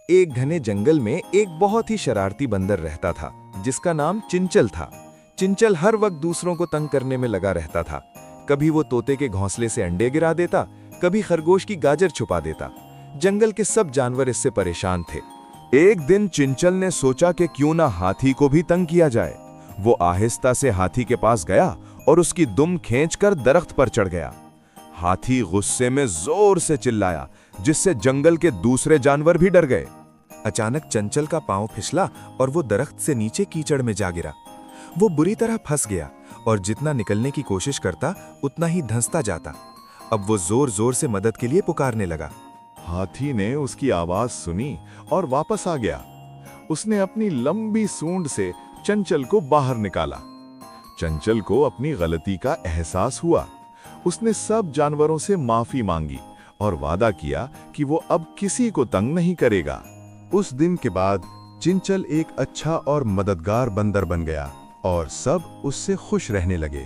एक घने जंगल में एक बहुत ही शरारती बंदर रहता था जिसका नाम चिंचल था। चिंचल हर वक्त दूसरों को तंग करने में लगा रहता था। कभी वो तोते के घोंसले से अंडे गिरा देता, कभी खरगोश की गाजर छुपा देता। जंगल के सब जानवर इससे परेशान थे। एक दिन चिंचल ने सोचा कि क्यों ना हाथी को भी तंग किया जाए। वो आहिस्ता से हाथी के पास गया और उसकी दुम खींचकर दरख्त पर चढ़ गया। हाथी गुस्से में जोर से चिल्लाया, जिससे जंगल के दूसरे जानवर भी डर गए। अचानक चंचल का पांव फिसला और वो दरख्त से नीचे कीचड़ में जा गिरा। वो बुरी तरह फंस गया और जितना निकलने की कोशिश करता उतना ही धंसता जाता। अब वो जोर जोर से मदद के लिए पुकारने लगा। हाथी ने उसकी आवाज सुनी और वापस आ गया। उसने अपनी लंबी सूंड से चंचल को बाहर निकाला। चंचल को अपनी गलती का एहसास हुआ। उसने सब जानवरों से माफी मांगी और वादा किया कि वो अब किसी को तंग नहीं करेगा। उस दिन के बाद चिंचल एक अच्छा और मददगार बंदर बन गया और सब उससे खुश रहने लगे।